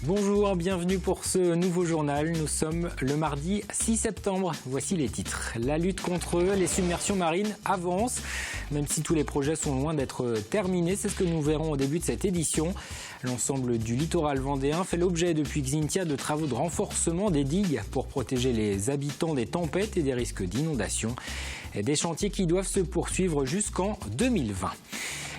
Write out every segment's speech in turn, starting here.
Bonjour, bienvenue pour ce nouveau journal. Nous sommes le mardi 6 septembre. Voici les titres. La lutte contre les submersions marines avance, même si tous les projets sont loin d'être terminés. C'est ce que nous verrons au début de cette édition. L'ensemble du littoral vendéen fait l'objet depuis Xynthia de travaux de renforcement des digues pour protéger les habitants des tempêtes et des risques d'inondation. Des chantiers qui doivent se poursuivre jusqu'en 2020.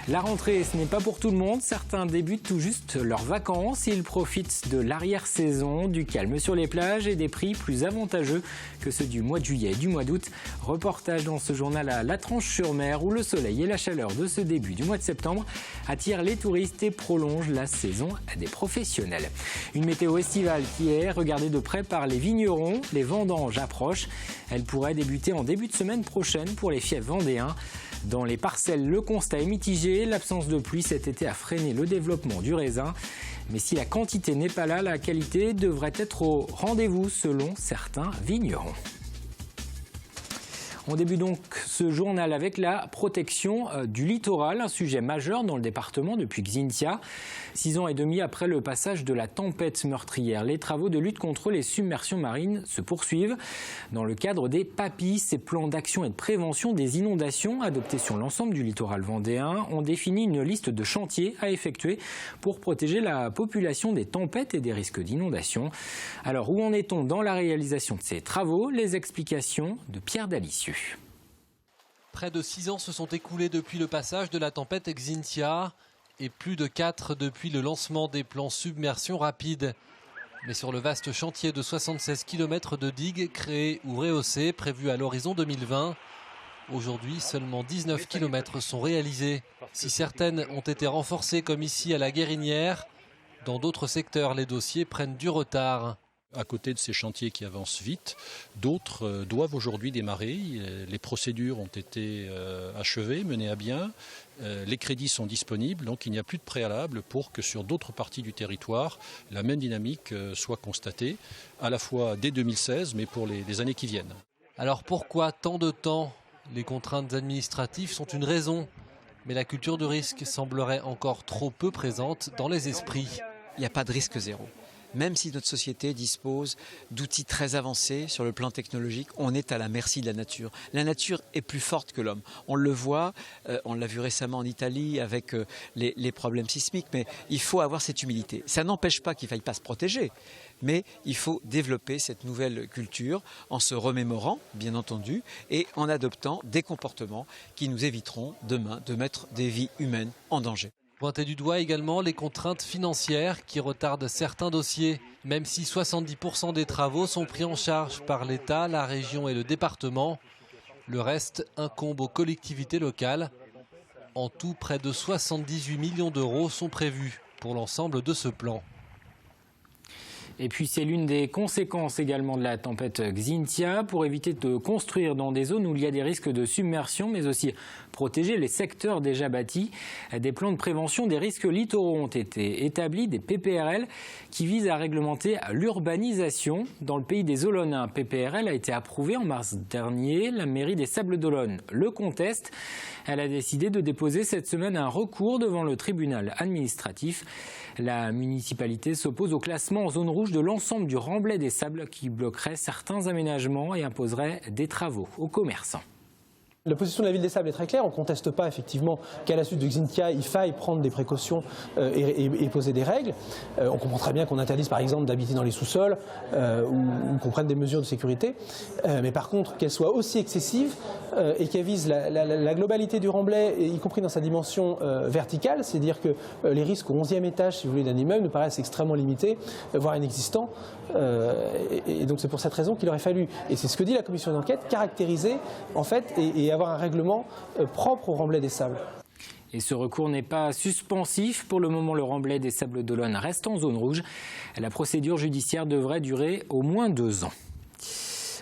La rentrée, ce n'est pas pour tout le monde. Certains débutent tout juste leurs vacances. Ils profitent de l'arrière-saison, du calme sur les plages et des prix plus avantageux que ceux du mois de juillet et du mois d'août. Reportage dans ce journal à La Tranche-sur-Mer où le soleil et la chaleur de ce début du mois de septembre attirent les touristes et prolongent la saison des professionnels. Une météo estivale qui est regardée de près par les vignerons. Les vendanges approchent. Elles pourraient débuter en début de semaine prochaine pour les fiefs vendéens. Dans les parcelles, le constat est mitigé. L'absence de pluie cet été a freiné le développement du raisin. Mais si la quantité n'est pas là, la qualité devrait être au rendez-vous selon certains vignerons. On débute donc ce journal avec la protection du littoral, un sujet majeur dans le département depuis Xynthia. 6 ans et demi après le passage de la tempête meurtrière, les travaux de lutte contre les submersions marines se poursuivent. Dans le cadre des PAPI, ces plans d'action et de prévention des inondations adoptés sur l'ensemble du littoral vendéen ont défini une liste de chantiers à effectuer pour protéger la population des tempêtes et des risques d'inondation. Alors où en est-on dans la réalisation de ces travaux? Les explications de Pierre Dalicieux. Près de 6 ans se sont écoulés depuis le passage de la tempête Xynthia et plus de 4 depuis le lancement des plans submersion rapide. Mais sur le vaste chantier de 76 km de digues créées ou rehaussées prévues à l'horizon 2020, aujourd'hui seulement 19 km sont réalisés. Si certaines ont été renforcées comme ici à la Guérinière, dans d'autres secteurs les dossiers prennent du retard. À côté de ces chantiers qui avancent vite, d'autres doivent aujourd'hui démarrer. Les procédures ont été achevées, menées à bien. Les crédits sont disponibles, donc il n'y a plus de préalable pour que sur d'autres parties du territoire, la même dynamique soit constatée, à la fois dès 2016, mais pour les années qui viennent. Alors pourquoi tant de temps? Les contraintes administratives sont une raison, mais la culture de risque semblerait encore trop peu présente dans les esprits. Il n'y a pas de risque zéro. Même si notre société dispose d'outils très avancés sur le plan technologique, on est à la merci de la nature. La nature est plus forte que l'homme. On le voit, on l'a vu récemment en Italie avec les problèmes sismiques, mais il faut avoir cette humilité. Ça n'empêche pas qu'il ne faille pas se protéger, mais il faut développer cette nouvelle culture en se remémorant, bien entendu, et en adoptant des comportements qui nous éviteront demain de mettre des vies humaines en danger. Pointer du doigt également les contraintes financières qui retardent certains dossiers. Même si 70% des travaux sont pris en charge par l'État, la région et le département, le reste incombe aux collectivités locales. En tout, près de 78 millions d'euros sont prévus pour l'ensemble de ce plan. Et puis c'est l'une des conséquences également de la tempête Xynthia pour éviter de construire dans des zones où il y a des risques de submersion, mais aussi protéger les secteurs déjà bâtis. Des plans de prévention des risques littoraux ont été établis, des PPRL qui visent à réglementer l'urbanisation. Dans le pays des Olonnes, un PPRL a été approuvé en mars dernier. La mairie des Sables-d'Olonne le conteste. Elle a décidé de déposer cette semaine un recours devant le tribunal administratif. La municipalité s'oppose au classement en zone rouge de l'ensemble du remblai des Sables qui bloquerait certains aménagements et imposerait des travaux aux commerçants. La position de la ville des Sables est très claire. On ne conteste pas effectivement qu'à la suite de Xynthia, il faille prendre des précautions et poser des règles. On comprend très bien qu'on interdise par exemple d'habiter dans les sous-sols ou qu'on prenne des mesures de sécurité. Mais par contre, qu'elles soient aussi excessives et qu'elles visent la globalité du remblai, y compris dans sa dimension verticale, c'est-à-dire que les risques au 11e étage, si vous voulez, d'un immeuble nous paraissent extrêmement limités, voire inexistants. Et donc c'est pour cette raison qu'il aurait fallu, et c'est ce que dit la commission d'enquête, caractériser en fait et avoir un règlement propre au remblai des Sables. Et ce recours n'est pas suspensif. Pour le moment, le remblai des Sables-d'Olonne reste en zone rouge. La procédure judiciaire devrait durer au moins 2 ans.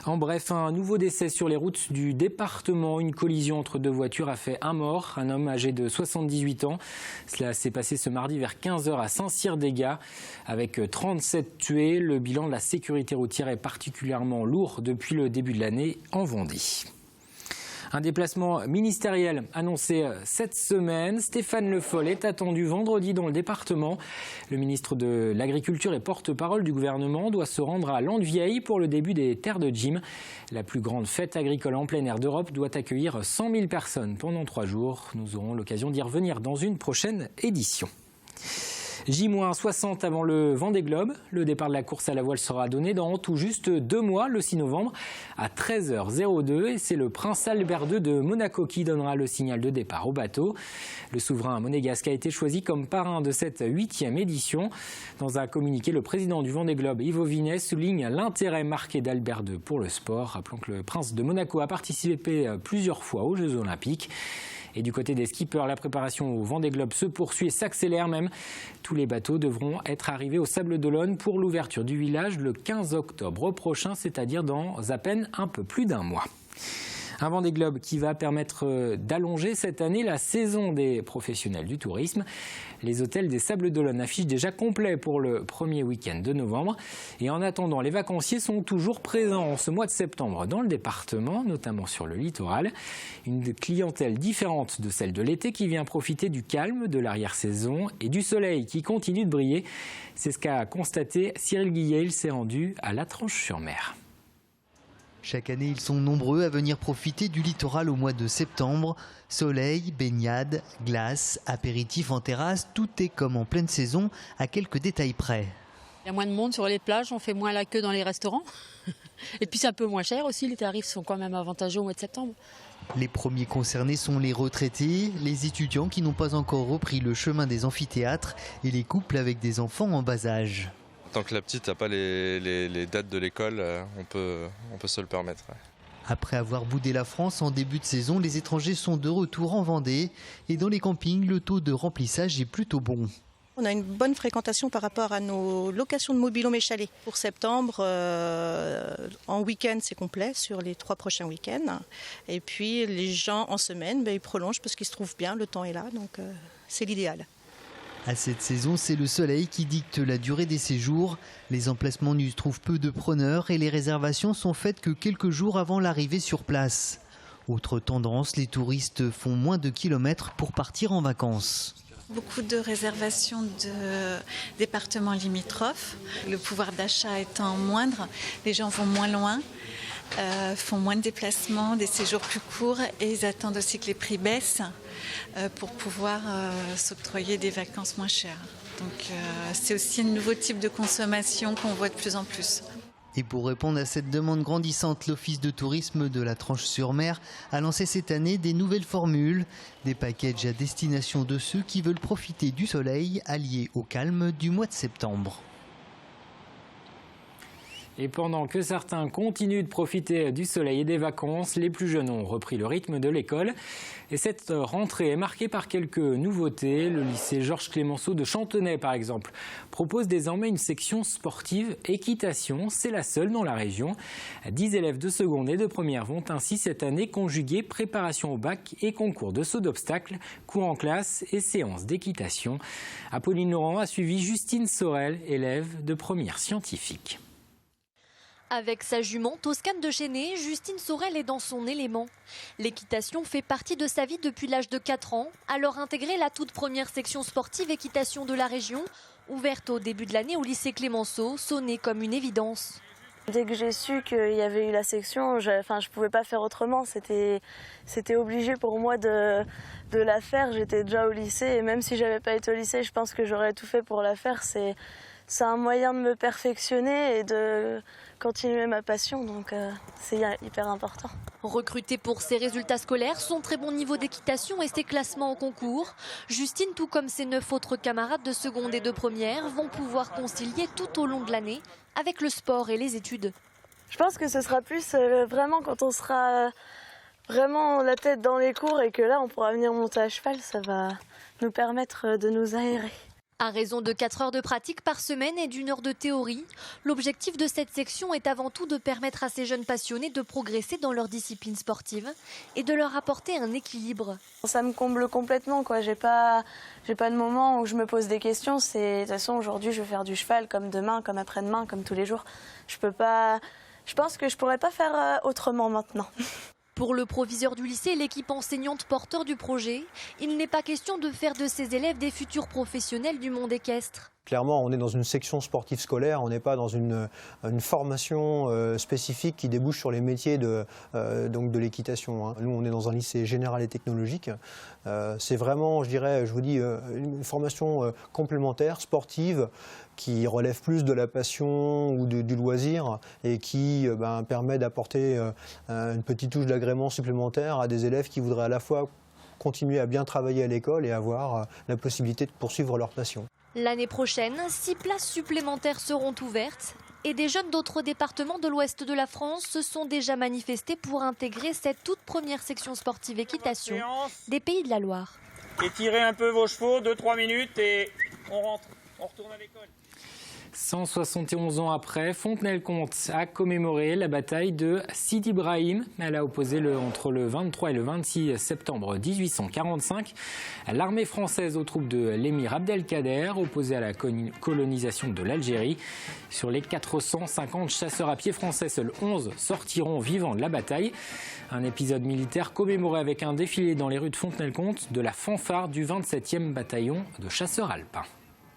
En bref, un nouveau décès sur les routes du département. Une collision entre 2 voitures a fait un mort, un homme âgé de 78 ans. Cela s'est passé ce mardi vers 15 h à Saint-Cyr-des-Gats. Avec 37 tués, le bilan de la sécurité routière est particulièrement lourd depuis le début de l'année en Vendée. Un déplacement ministériel annoncé cette semaine. Stéphane Le Foll est attendu vendredi dans le département. Le ministre de l'Agriculture et porte-parole du gouvernement doit se rendre à Landevieille pour le début des terres de gym. La plus grande fête agricole en plein air d'Europe doit accueillir 100 000 personnes pendant 3 jours. Nous aurons l'occasion d'y revenir dans une prochaine édition. J-60 avant le Vendée Globe. Le départ de la course à la voile sera donné dans tout juste 2 mois, le 6 novembre, à 13h02. Et c'est le prince Albert II de Monaco qui donnera le signal de départ au bateau. Le souverain monégasque a été choisi comme parrain de cette 8e édition. Dans un communiqué, le président du Vendée Globe, Ivo Vinet, souligne l'intérêt marqué d'Albert II pour le sport. Rappelons que le prince de Monaco a participé plusieurs fois aux Jeux Olympiques. Et du côté des skippers, la préparation au Vendée Globe se poursuit et s'accélère même. Tous les bateaux devront être arrivés au Sables d'Olonne pour l'ouverture du village le 15 octobre prochain, c'est-à-dire dans à peine un peu plus d'1 mois. Un Vendée Globe qui va permettre d'allonger cette année la saison des professionnels du tourisme. Les hôtels des Sables d'Olonne affichent déjà complet pour le premier week-end de novembre. Et en attendant, les vacanciers sont toujours présents en ce mois de septembre dans le département, notamment sur le littoral. Une clientèle différente de celle de l'été qui vient profiter du calme de l'arrière-saison et du soleil qui continue de briller. C'est ce qu'a constaté Cyril Guillet. Il s'est rendu à La Tranche-sur-Mer. Chaque année, ils sont nombreux à venir profiter du littoral au mois de septembre. Soleil, baignade, glace, apéritifs en terrasse, tout est comme en pleine saison, à quelques détails près. Il y a moins de monde sur les plages, on fait moins la queue dans les restaurants. Et puis c'est un peu moins cher aussi, les tarifs sont quand même avantageux au mois de septembre. Les premiers concernés sont les retraités, les étudiants qui n'ont pas encore repris le chemin des amphithéâtres et les couples avec des enfants en bas âge. Tant que la petite n'a pas les dates de l'école, on peut se le permettre. Ouais. Après avoir boudé la France en début de saison, les étrangers sont de retour en Vendée. Et dans les campings, le taux de remplissage est plutôt bon. On a une bonne fréquentation par rapport à nos locations de mobil-home et chalets. Pour septembre, en week-end, c'est complet sur les 3 prochains week-ends. Et puis les gens en semaine, ils prolongent parce qu'ils se trouvent bien, le temps est là, donc c'est l'idéal. À cette saison, c'est le soleil qui dicte la durée des séjours. Les emplacements n'y trouvent peu de preneurs et les réservations sont faites que quelques jours avant l'arrivée sur place. Autre tendance, les touristes font moins de kilomètres pour partir en vacances. Beaucoup de réservations de départements limitrophes. Le pouvoir d'achat étant moindre, les gens vont moins loin, font moins de déplacements, des séjours plus courts et ils attendent aussi que les prix baissent pour pouvoir s'octroyer des vacances moins chères. Donc c'est aussi un nouveau type de consommation qu'on voit de plus en plus. Et pour répondre à cette demande grandissante, l'Office de tourisme de la Tranche-sur-Mer a lancé cette année des nouvelles formules, des packages à destination de ceux qui veulent profiter du soleil allié au calme du mois de septembre. Et pendant que certains continuent de profiter du soleil et des vacances, les plus jeunes ont repris le rythme de l'école. Et cette rentrée est marquée par quelques nouveautés. Le lycée Georges Clémenceau de Chantenay, par exemple, propose désormais une section sportive équitation. C'est la seule dans la région. 10 élèves de seconde et de première vont ainsi cette année conjuguer préparation au bac et concours de saut d'obstacles, cours en classe et séances d'équitation. Apolline Laurent a suivi Justine Sorel, élève de première scientifique. Avec sa jument Toscane de Chénet, Justine Sorel est dans son élément. L'équitation fait partie de sa vie depuis l'âge de 4 ans, alors intégrée la toute première section sportive équitation de la région, ouverte au début de l'année au lycée Clémenceau, sonnait comme une évidence. Dès que j'ai su qu'il y avait eu la section, je pouvais pas faire autrement. C'était obligé pour moi de la faire. J'étais déjà au lycée et même si j'avais pas été au lycée, je pense que j'aurais tout fait pour la faire. C'est un moyen de me perfectionner et de continuer ma passion, donc c'est hyper important. Recrutée pour ses résultats scolaires, son très bon niveau d'équitation et ses classements au concours, Justine, tout comme ses 9 autres camarades de seconde et de première, vont pouvoir concilier tout au long de l'année avec le sport et les études. Je pense que ce sera plus vraiment quand on sera vraiment la tête dans les cours et que là on pourra venir monter à cheval, ça va nous permettre de nous aérer. À raison de 4 heures de pratique par semaine et d'1 heure de théorie, l'objectif de cette section est avant tout de permettre à ces jeunes passionnés de progresser dans leur discipline sportive et de leur apporter un équilibre. Ça me comble complètement, quoi. J'ai pas de moment où je me pose des questions. De toute façon, aujourd'hui, je vais faire du cheval comme demain, comme après-demain, comme tous les jours. Je pense que je pourrais pas faire autrement maintenant. Pour le proviseur du lycée et l'équipe enseignante porteur du projet, il n'est pas question de faire de ces élèves des futurs professionnels du monde équestre. Clairement, on est dans une section sportive scolaire, on n'est pas dans une formation spécifique qui débouche sur les métiers de l'équitation. Nous, on est dans un lycée général et technologique. C'est vraiment, je vous dis, une formation complémentaire, sportive, qui relève plus de la passion ou du loisir et qui permet d'apporter une petite touche d'agrément supplémentaire à des élèves qui voudraient à la fois continuer à bien travailler à l'école et avoir la possibilité de poursuivre leur passion. L'année prochaine, 6 places supplémentaires seront ouvertes et des jeunes d'autres départements de l'ouest de la France se sont déjà manifestés pour intégrer cette toute première section sportive équitation des Pays de la Loire. Étirez un peu vos chevaux, 2-3 minutes et on rentre, on retourne à l'école. 171 ans après, Fontenay-le-Comte a commémoré la bataille de Sidi Ibrahim. Elle a opposé entre le 23 et le 26 septembre 1845 l'armée française aux troupes de l'émir Abdelkader, opposée à la colonisation de l'Algérie. Sur les 450 chasseurs à pied français, seuls 11 sortiront vivants de la bataille. Un épisode militaire commémoré avec un défilé dans les rues de Fontenay-le-Comte de la fanfare du 27e bataillon de chasseurs alpins.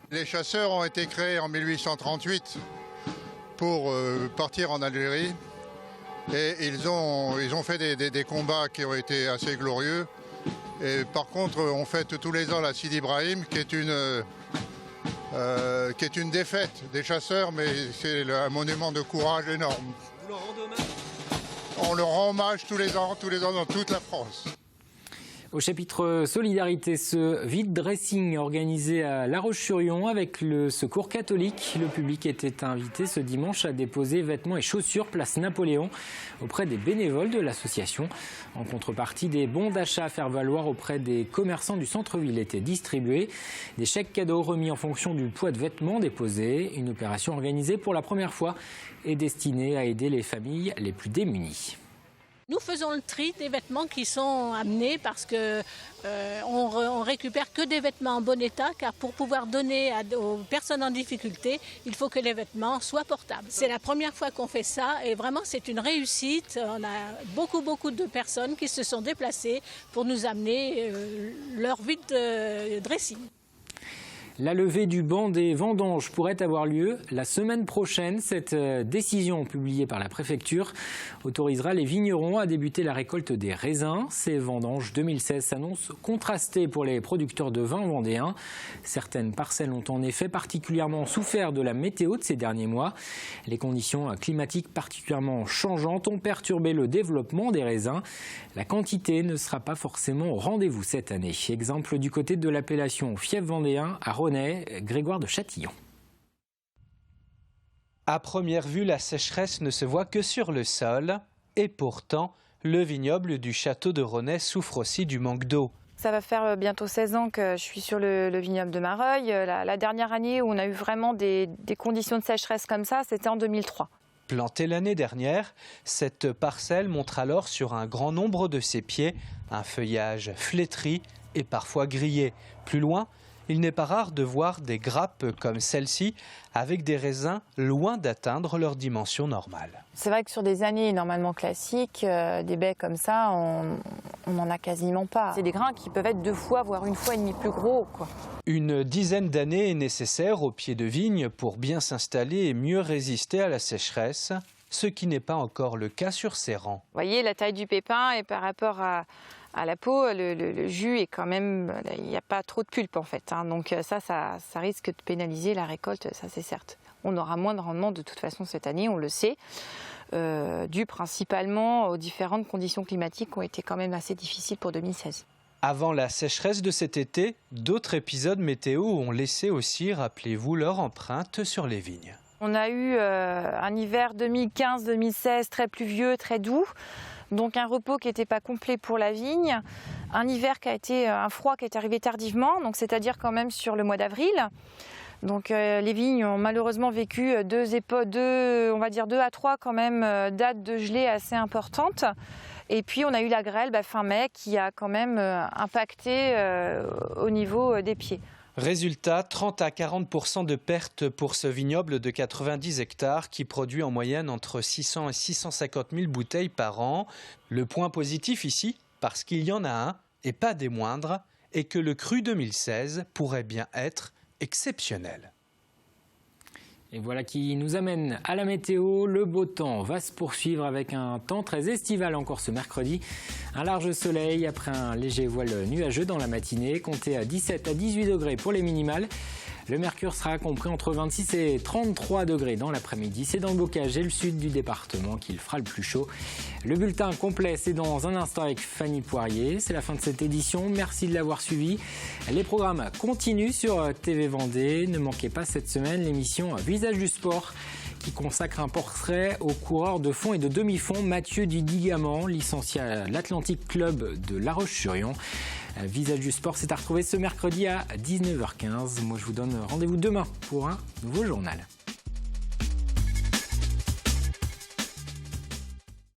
Les chasseurs ont été créés en 1838 pour partir en Algérie et ils ont fait des combats qui ont été assez glorieux. Et par contre, on fête tous les ans la Sidi Ibrahim qui est une défaite des chasseurs, mais c'est un monument de courage énorme. Vous leur rendez hommage ? On leur rend hommage tous les ans dans toute la France. Au chapitre Solidarité, ce vide dressing organisé à La Roche-sur-Yon avec le Secours catholique. Le public était invité ce dimanche à déposer vêtements et chaussures place Napoléon auprès des bénévoles de l'association. En contrepartie, des bons d'achat à faire valoir auprès des commerçants du centre-ville étaient distribués. Des chèques cadeaux remis en fonction du poids de vêtements déposés. Une opération organisée pour la première fois et destinée à aider les familles les plus démunies. Nous faisons le tri des vêtements qui sont amenés parce que on récupère que des vêtements en bon état, car pour pouvoir donner aux personnes en difficulté, il faut que les vêtements soient portables. C'est la première fois qu'on fait ça et vraiment c'est une réussite. On a beaucoup de personnes qui se sont déplacées pour nous amener leur vide dressing. La levée du ban des vendanges pourrait avoir lieu la semaine prochaine. Cette décision publiée par la préfecture autorisera les vignerons à débuter la récolte des raisins. Ces vendanges 2016 s'annoncent contrastées pour les producteurs de vin vendéens. Certaines parcelles ont en effet particulièrement souffert de la météo de ces derniers mois. Les conditions climatiques particulièrement changeantes ont perturbé le développement des raisins. La quantité ne sera pas forcément au rendez-vous cette année. Exemple du côté de l'appellation Fief vendéen à Grégoire de Châtillon. À première vue, la sécheresse ne se voit que sur le sol. Et pourtant, le vignoble du château de Rosnay souffre aussi du manque d'eau. Ça va faire bientôt 16 ans que je suis sur le vignoble de Mareuil. La dernière année où on a eu vraiment des conditions de sécheresse comme ça, c'était en 2003. Plantée l'année dernière, cette parcelle montre alors sur un grand nombre de ses pieds un feuillage flétri et parfois grillé. Plus loin, il n'est pas rare de voir des grappes comme celle-ci avec des raisins loin d'atteindre leur dimension normale. C'est vrai que sur des années normalement classiques, des baies comme ça, on n'en a quasiment pas. C'est des grains qui peuvent être 2 fois, voire 1 fois et demie plus gros, quoi. Une dizaine d'années est nécessaire au pied de vigne pour bien s'installer et mieux résister à la sécheresse, ce qui n'est pas encore le cas sur ces rangs. Vous voyez la taille du pépin et par rapport à la peau, le jus est quand même, il n'y a pas trop de pulpe en fait, hein. Donc ça risque de pénaliser la récolte, ça c'est certes. On aura moins de rendement de toute façon cette année, on le sait, dû principalement aux différentes conditions climatiques qui ont été quand même assez difficiles pour 2016. Avant la sécheresse de cet été, d'autres épisodes météo ont laissé aussi, rappelez-vous, leur empreinte sur les vignes. On a eu un hiver 2015-2016 très pluvieux, très doux. Donc un repos qui n'était pas complet pour la vigne, un hiver qui a été un froid qui est arrivé tardivement, donc c'est-à-dire quand même sur le mois d'avril. Donc les vignes ont malheureusement vécu on va dire 2 à 3 quand même dates de gelée assez importantes. Et puis on a eu la grêle fin mai qui a quand même impacté au niveau des pieds. Résultat, 30 à 40% de pertes pour ce vignoble de 90 hectares qui produit en moyenne entre 600 et 650 000 bouteilles par an. Le point positif ici, parce qu'il y en a un, et pas des moindres, et que le cru 2016 pourrait bien être exceptionnel. Et voilà qui nous amène à la météo. Le beau temps va se poursuivre avec un temps très estival encore ce mercredi. Un large soleil après un léger voile nuageux dans la matinée. Comptez à 17 à 18 degrés pour les minimales. Le mercure sera compris entre 26 et 33 degrés dans l'après-midi. C'est dans le Bocage et le sud du département qu'il fera le plus chaud. Le bulletin complet, c'est dans un instant avec Fanny Poirier. C'est la fin de cette édition. Merci de l'avoir suivi. Les programmes continuent sur TV Vendée. Ne manquez pas cette semaine l'émission Visage du sport qui consacre un portrait au coureur de fond et de demi-fond Mathieu Dudigament, licencié à l'Atlantic Club de La Roche-sur-Yon. Visage du sport, c'est à retrouver ce mercredi à 19h15. Moi, je vous donne rendez-vous demain pour un nouveau journal.